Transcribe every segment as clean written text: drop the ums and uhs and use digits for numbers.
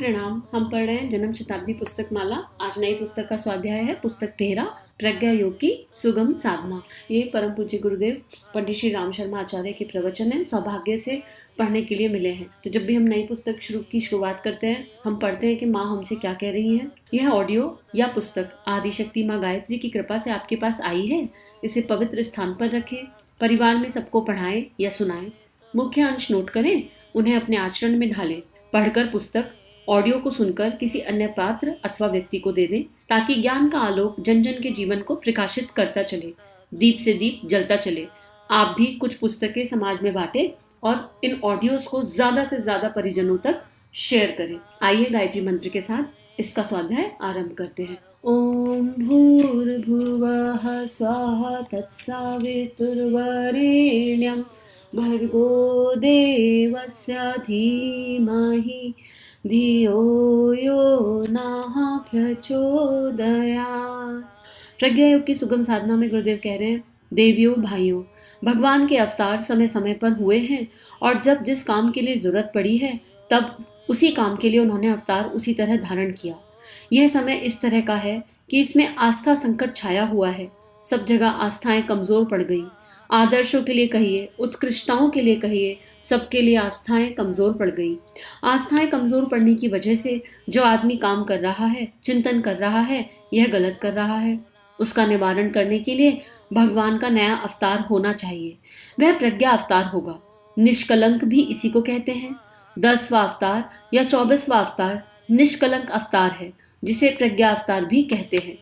प्रणाम। हम पढ़ रहे हैं जन्म शताब्दी पुस्तक माला। आज नई पुस्तक का स्वाध्याय है पुस्तक 13 प्रज्ञा योग की सुगम साधना। ये परम पूज्य गुरुदेव पंडित श्री राम शर्मा आचार्य के प्रवचन है, सौभाग्य से पढ़ने के लिए मिले हैं। तो जब भी हम नई पुस्तक की शुरुआत करते हैं, हम पढ़ते हैं कि माँ हमसे क्या कह रही है। यह ऑडियो या पुस्तक आदिशक्ति माँ गायत्री की कृपा से आपके पास आई है। इसे पवित्र स्थान पर रखें, परिवार में सबको पढ़ाएं या सुनाएं। मुख्य अंश नोट करें, उन्हें अपने आचरण में ढालें। पढ़कर पुस्तक ऑडियो को सुनकर किसी अन्य पात्र अथवा व्यक्ति को दे दें, ताकि ज्ञान का आलोक जन जन के जीवन को प्रकाशित करता चले, दीप से दीप जलता चले। आप भी कुछ पुस्तकें समाज में बांटें और इन ऑडियोज को ज्यादा से ज्यादा परिजनों तक शेयर करें। आइए गायत्री मंत्र के साथ इसका स्वाध्याय आरंभ करते हैं। ओम भूर्भुवः स्वः तत्सवितुर्वरेण्यं भर्गो देवस्य धीमहि धियो यो नः प्रचोदयात्। प्रज्ञा योग की सुगम साधना में गुरुदेव कह रहे हैं, देवियों भाइयों, भगवान के अवतार समय समय पर हुए हैं और जब जिस काम के लिए जरूरत पड़ी है तब उसी काम के लिए उन्होंने अवतार उसी तरह धारण किया। यह समय इस तरह का है कि इसमें आस्था संकट छाया हुआ है। सब जगह आस्थाएं कमजोर पड़ गई। आदर्शों के लिए कहिए, उत्कृष्टताओं के लिए कहिए, सबके लिए आस्थाएं कमजोर पड़ गई। आस्थाएं कमजोर पड़ने की वजह से जो आदमी काम कर रहा है, चिंतन कर रहा है, यह गलत कर रहा है। उसका निवारण करने के लिए भगवान का नया अवतार होना चाहिए। वह प्रज्ञा अवतार होगा। निष्कलंक भी इसी को कहते हैं। 10वां अवतार या 24वां अवतार निष्कलंक अवतार है, जिसे प्रज्ञा अवतार भी कहते हैं।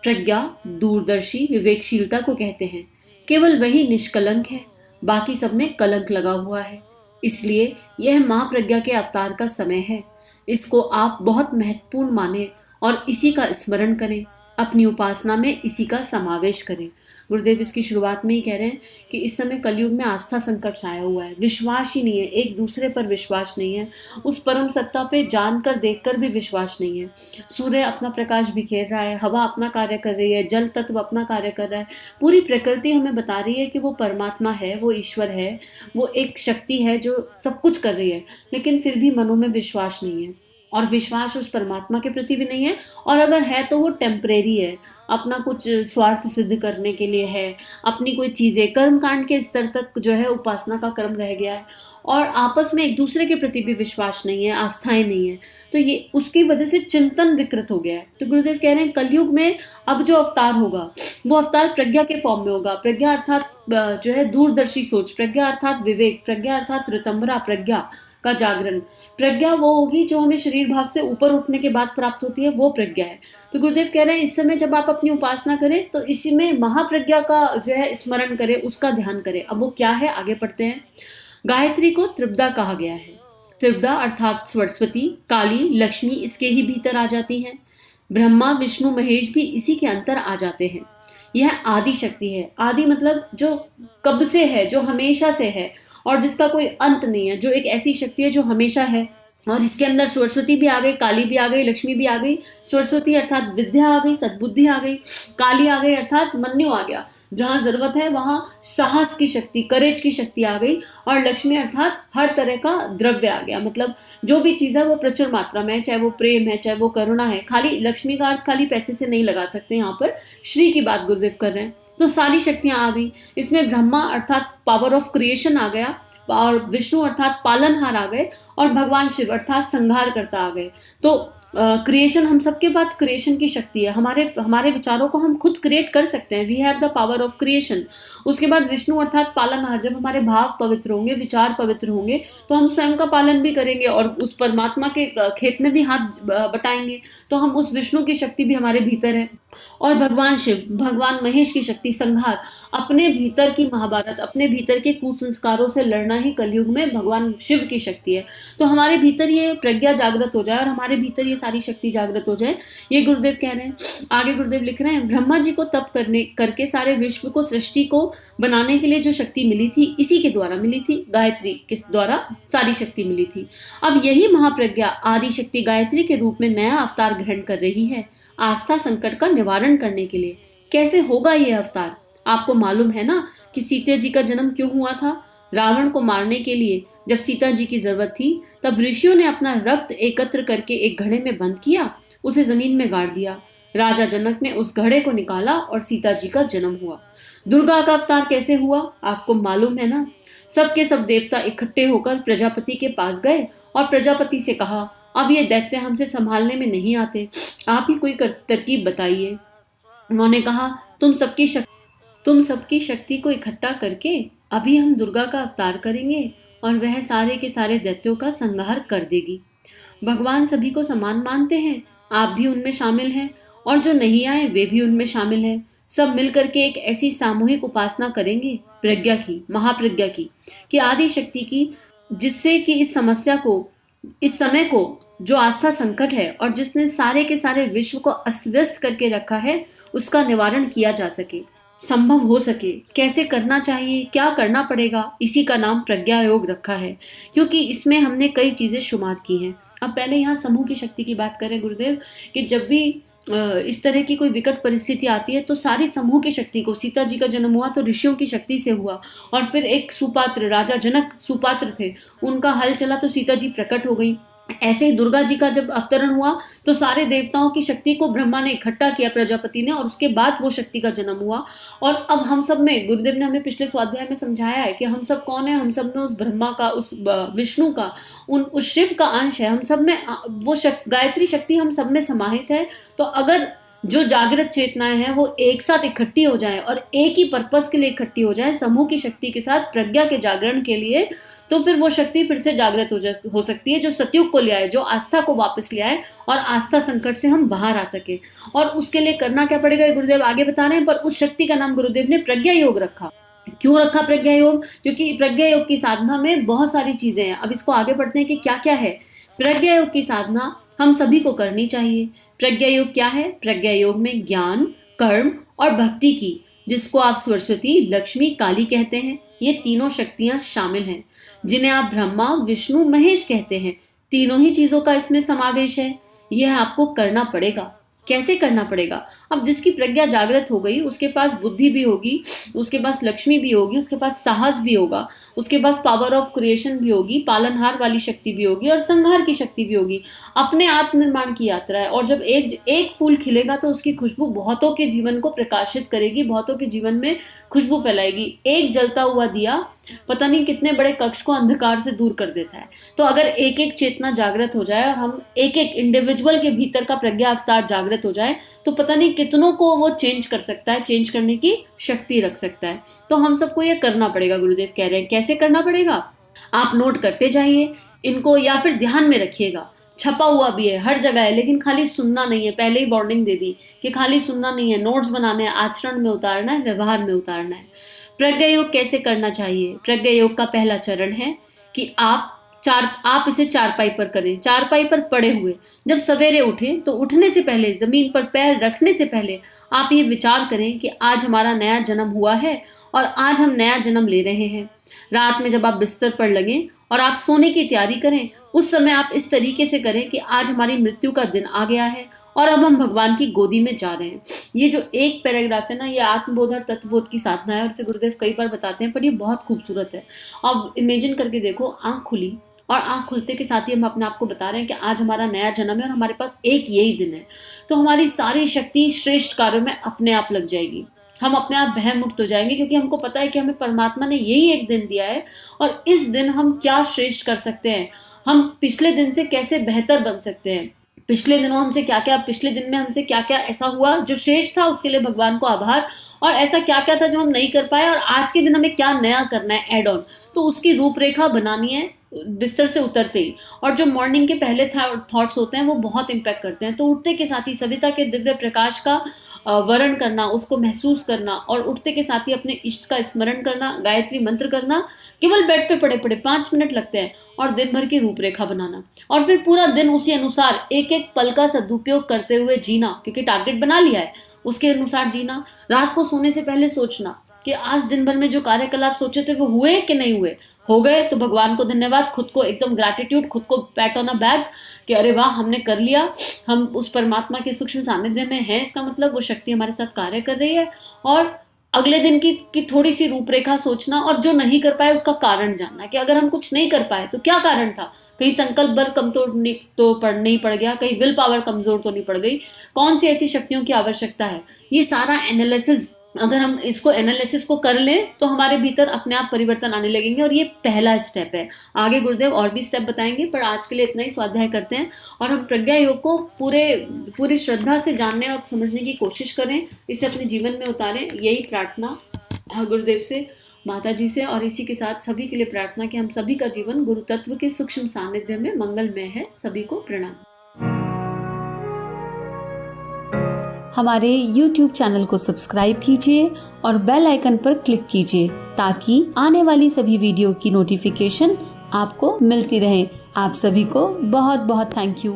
प्रज्ञा दूरदर्शी विवेकशीलता को कहते हैं। केवल वही निष्कलंक है, बाकी सब में कलंक लगा हुआ है। इसलिए यह महाप्रज्ञा के अवतार का समय है। इसको आप बहुत महत्वपूर्ण माने और इसी का स्मरण करें। अपनी उपासना में इसी का समावेश करें। गुरुदेव इसकी शुरुआत में ही कह रहे हैं कि इस समय कलयुग में आस्था संकट छाया हुआ है। विश्वास ही नहीं है, एक दूसरे पर विश्वास नहीं है, उस परम सत्ता पे जानकर देखकर भी विश्वास नहीं है। सूर्य अपना प्रकाश बिखेर रहा है, हवा अपना कार्य कर रही है, जल तत्व अपना कार्य कर रहा है। पूरी प्रकृति हमें बता रही है कि वो परमात्मा है, वो ईश्वर है, वो एक शक्ति है जो सब कुछ कर रही है, लेकिन फिर भी मनों में विश्वास नहीं है और विश्वास उस परमात्मा के प्रति भी नहीं है। और अगर है तो वो टेम्परेरी है, अपना कुछ स्वार्थ सिद्ध करने के लिए है, अपनी कोई चीजें कर्म कांड के स्तर तक जो है उपासना का क्रम रह गया है और आपस में एक दूसरे के प्रति भी विश्वास नहीं है, आस्थाएं नहीं है। तो ये उसकी वजह से चिंतन विकृत हो गया है। तो गुरुदेव कह रहे हैं कलयुग में अब जो अवतार होगा वो अवतार प्रज्ञा के फॉर्म में होगा। प्रज्ञा अर्थात जो है दूरदर्शी सोच, प्रज्ञा अर्थात विवेक, प्रज्ञा अर्थात ऋतंबरा प्रज्ञा का जागरण। प्रज्ञा वो होगी जो हमें शरीर भाव से ऊपर उठने के बाद प्राप्त होती है, वो प्रज्ञा है। तो गुरुदेव कह रहे हैं इस समय जब आप अपनी उपासना करें तो इसी में महाप्रज्ञा का जो है स्मरण करें, उसका ध्यान करें। अब वो क्या है, आगे पढ़ते हैं। गायत्री को त्रिपदा कहा गया है। त्रिपदा अर्थात सरस्वती, काली, लक्ष्मी इसके ही भीतर आ जाती हैं। ब्रह्मा, विष्णु, महेश भी इसी के अंतर आ जाते हैं। यह आदि शक्ति है। आदि मतलब जो कब से है, जो हमेशा से है और जिसका कोई अंत नहीं है, जो एक ऐसी शक्ति है जो हमेशा है। और इसके अंदर सरस्वती भी आ गई, काली भी आ गई, लक्ष्मी भी आ गई। सरस्वती अर्थात विद्या आ गई, सद्बुद्धि आ गई। काली आ गई अर्थात मन्यु आ गया, जहां जरूरत है वहां साहस की शक्ति, करेज की शक्ति आ गई। और लक्ष्मी अर्थात हर तरह का द्रव्य आ गया, मतलब जो भी चीज है वो प्रचुर मात्रा में है, चाहे वो प्रेम है, चाहे वो करुणा है। खाली लक्ष्मी का अर्थ खाली पैसे से नहीं लगा सकते, यहाँ पर श्री की बात गुरुदेव कर रहे हैं। तो सारी शक्तियां आ गई। इसमें ब्रह्मा अर्थात पावर ऑफ क्रिएशन आ गया और विष्णु अर्थात पालनहार आ गए और भगवान शिव अर्थात संहार करता आ गए। तो क्रिएशन, हम सबके पास क्रिएशन की शक्ति है। हमारे विचारों को हम खुद क्रिएट कर सकते हैं। We have the power of creation. उसके बाद विष्णु अर्थात पालनहार, जब हमारे भाव पवित्र होंगे, विचार पवित्र होंगे, तो हम स्वयं का पालन भी करेंगे और उस परमात्मा के खेत में भी हाथ बटाएंगे। तो हम उस विष्णु की शक्ति भी हमारे भीतर है। और भगवान शिव, भगवान महेश की शक्ति संहार, अपने भीतर की महाभारत, अपने भीतर के कुसंस्कारों से लड़ना ही कलयुग में भगवान शिव की शक्ति है। तो हमारे भीतर ये प्रज्ञा जागृत हो जाए और हमारे भीतर ये सारी शक्ति जागृत हो जाए, ये गुरुदेव कह रहे हैं। आगे गुरुदेव लिख रहे हैं, ब्रह्मा जी को तप करके सारे विश्व को, सृष्टि को बनाने के लिए जो शक्ति मिली थी, इसी के द्वारा मिली थी। गायत्री किस द्वारा सारी शक्ति मिली थी। अब यही महाप्रज्ञा आदि शक्ति गायत्री के रूप में नया अवतार ग्रहण कर रही है, आस्था संकट का निवारण करने के लिए। कैसे होगा ये अवतार? आपको मालूम है ना कि सीता जी का जन्म क्यों हुआ था? रावण को मारने के लिए जब सीता जी की जरूरत थी तब ऋषियों ने अपना रक्त एकत्र करके एक घड़े में बंद किया, उसे जमीन में गाड़ दिया। राजा जनक ने उस घड़े को निकाला और सीता जी का जन्म हुआ। दुर्गा का अवतार कैसे हुआ आपको मालूम है ना? सबके सब देवता इकट्ठे होकर प्रजापति के पास गए और प्रजापति से कहा, अब ये दैत्य हमसे संभालने में नहीं आते, आप ही कोई तरकीब बताइए। उन्होंने कहा, तुम सबकी शक्ति को इकट्ठा करके अभी हम दुर्गा का अवतार करेंगे और वह सारे के सारे दैत्यों का संहार कर देगी। भगवान सभी को समान मानते हैं, आप भी उनमें शामिल हैं और जो नहीं आए वे भी उनमें शामिल हैं। सब मिलकर के एक ऐसी सामूहिक उपासना करेंगे प्रज्ञा की, महाप्रज्ञा की, कि आदि शक्ति की, जिससे कि इस समय को जो आस्था संकट है और जिसने सारे के सारे विश्व को अस्त व्यस्त करके रखा है, उसका निवारण किया जा सके, संभव हो सके। कैसे करना चाहिए, क्या करना पड़ेगा, इसी का नाम प्रज्ञा योग रखा है, क्योंकि इसमें हमने कई चीजें शुमार की हैं। अब पहले यहाँ समूह की शक्ति की बात करें गुरुदेव, कि जब भी इस तरह की कोई विकट परिस्थिति आती है तो सारी समूह की शक्ति को, सीता जी का जन्म हुआ तो ऋषियों की शक्ति से हुआ, और फिर एक सुपात्र, राजा जनक सुपात्र थे, उनका हल चला तो सीता जी प्रकट हो गई। ऐसे ही दुर्गा जी का जब अवतरण हुआ तो सारे देवताओं की शक्ति को ब्रह्मा ने इकट्ठा किया, प्रजापति ने, और उसके बाद वो शक्ति का जन्म हुआ। और अब हम सब में, गुरुदेव ने हमें पिछले स्वाध्याय में समझाया है कि हम सब कौन है, हम सब में उस ब्रह्मा का, उस विष्णु का, उस शिव का अंश है। हम सब में वो गायत्री शक्ति हम सब में समाहित है। तो अगर जो जागृत चेतनाएं हैं वो एक साथ इकट्ठी हो जाए और एक ही पर्पस के लिए इकट्ठी हो जाए, समूह की शक्ति के साथ प्रज्ञा के जागरण के लिए, तो फिर वो शक्ति फिर से जागृत हो सकती है, जो सतयुग को ले आए, जो आस्था को वापस ले आए और आस्था संकट से हम बाहर आ सके। और उसके लिए करना क्या पड़ेगा गुरुदेव आगे बता रहे हैं, पर उस शक्ति का नाम गुरुदेव ने प्रज्ञा योग रखा। क्यों रखा प्रज्ञा योग? क्योंकि प्रज्ञा योग की साधना में बहुत सारी चीजें हैं। अब इसको आगे पढ़ते हैं कि क्या क्या है। प्रज्ञा योग की साधना हम सभी को करनी चाहिए। प्रज्ञा योग क्या है? प्रज्ञा योग में ज्ञान, कर्म और भक्ति की, जिसको आप सरस्वती, लक्ष्मी, काली कहते हैं, ये तीनों शक्तियां शामिल हैं, जिन्हें आप ब्रह्मा, विष्णु, महेश कहते हैं। तीनों ही चीजों का इसमें समावेश है। यह आपको करना पड़ेगा। कैसे करना पड़ेगा? अब जिसकी प्रज्ञा जागृत हो गई, उसके पास बुद्धि भी होगी, उसके पास लक्ष्मी भी होगी, उसके पास साहस भी होगा, उसके पास पावर ऑफ क्रिएशन भी होगी, पालनहार वाली शक्ति भी होगी और संहार की शक्ति भी होगी। अपने आत्मनिर्माण की यात्रा है, और जब एक फूल खिलेगा तो उसकी खुशबू बहुतों के जीवन को प्रकाशित करेगी, बहुतों के जीवन में खुशबू फैलाएगी। एक जलता हुआ दिया पता नहीं कितने बड़े कक्ष को अंधकार से दूर कर देता है। तो अगर एक एक चेतना जागृत हो जाए और हम एक एक इंडिविजुअल के भीतर का प्रज्ञा अवतार जागृत हो जाए, तो पता नहीं कितनों को वो चेंज कर सकता है, चेंज करने की शक्ति रख सकता है। तो हम सबको ये करना पड़ेगा। गुरुदेव कह रहे हैं कैसे करना पड़ेगा? आप नोट करते जाइए इनको, या फिर ध्यान में रखिएगा। छपा हुआ भी है, हर जगह है, लेकिन खाली सुनना नहीं है। पहले ही वार्निंग दे दी कि खाली सुनना नहीं है, नोट्स बनाने हैं, आचरण में उतारना है, व्यवहार में उतारना है। प्रज्ञा योग कैसे करना चाहिए? प्रज्ञा योग का पहला चरण है कि आप इसे चारपाई पर करें, चारपाई पर पड़े हुए। जब सवेरे उठें तो उठने से पहले, जमीन पर पैर रखने से पहले आप ये विचार करें कि आज हमारा नया जन्म हुआ है और आज हम नया जन्म ले रहे हैं। रात में जब आप बिस्तर पर लगें और आप सोने की तैयारी करें, उस समय आप इस तरीके से करें कि आज हमारी मृत्यु का दिन आ गया है और अब हम भगवान की गोदी में जा रहे हैं। ये जो एक पैराग्राफ है ना, ये आत्मबोध और तत्वबोध की साधना है, और इसे गुरुदेव कई बार बताते हैं, पर ये बहुत खूबसूरत है। अब इमेजिन करके देखो, आंख खुली और आंख खुलते के साथ ही हम अपने आप को बता रहे हैं कि आज हमारा नया जन्म है और हमारे पास एक यही दिन है। तो हमारी सारी शक्ति श्रेष्ठ कार्यों में अपने आप लग जाएगी। हम अपने आप भय मुक्त हो जाएंगे, क्योंकि हमको पता है कि हमें परमात्मा ने यही एक दिन दिया है और इस दिन हम क्या श्रेष्ठ कर सकते हैं, हम पिछले दिन से कैसे बेहतर बन सकते हैं, पिछले दिन में हमसे क्या क्या ऐसा हुआ जो श्रेष्ठ था, उसके लिए भगवान को आभार, और ऐसा क्या क्या था जो हम नहीं कर पाए और आज के दिन हमें क्या नया करना है, एड ऑन। तो उसकी रूपरेखा बनानी है बिस्तर से उतरते ही। और जो मॉर्निंग के पहले थॉट्स होते हैं वो बहुत इम्पैक्ट करते हैं। तो उठते के साथ ही सविता के दिव्य प्रकाश का वर्ण करना, उसको महसूस करना, और उठते के साथ ही अपने इष्ट का स्मरण करना, गायत्री मंत्र करना, केवल बेड पे पड़े पड़े 5 मिनट लगते हैं, और दिन भर की रूपरेखा बनाना, और फिर पूरा दिन उसी अनुसार एक एक पल का सदुपयोग करते हुए जीना, क्योंकि टारगेट बना लिया है, उसके अनुसार जीना। रात को सोने से पहले सोचना कि आज दिन भर में जो कार्यकलाप सोचे थे वो हुए कि नहीं हुए। हो गए तो भगवान को धन्यवाद, खुद को एकदम ग्रैटिट्यूड, खुद को पैट ऑन अ बैक कि अरे वाह हमने कर लिया, हम उस परमात्मा के सूक्ष्म सानिध्य में हैं, इसका मतलब वो शक्ति हमारे साथ कार्य कर रही है। और अगले दिन की थोड़ी सी रूपरेखा सोचना, और जो नहीं कर पाए उसका कारण जानना कि अगर हम कुछ नहीं कर पाए तो क्या कारण था, कहीं संकल्प बल कमजोर नहीं पड़ गया, कहीं विल पावर कमजोर तो नहीं पड़ गई, कौन सी ऐसी शक्तियों की आवश्यकता है। ये सारा एनालिसिस, अगर हम इसको एनालिसिस को कर लें तो हमारे भीतर अपने आप परिवर्तन आने लगेंगे, और ये पहला स्टेप है। आगे गुरुदेव और भी स्टेप बताएंगे, पर आज के लिए इतना ही स्वाध्याय करते हैं और हम प्रज्ञा योग को पूरी श्रद्धा से जानने और समझने की कोशिश करें, इसे अपने जीवन में उतारें। यही प्रार्थना गुरुदेव से, माता जी से, और इसी के साथ सभी के लिए प्रार्थना कि हम सभी का जीवन गुरु तत्व के सूक्ष्म सानिध्य में मंगलमय है। सभी को प्रणाम। हमारे YouTube चैनल को सब्सक्राइब कीजिए और बेल आइकन पर क्लिक कीजिए ताकि आने वाली सभी वीडियो की नोटिफिकेशन आपको मिलती रहे। आप सभी को बहुत बहुत थैंक यू।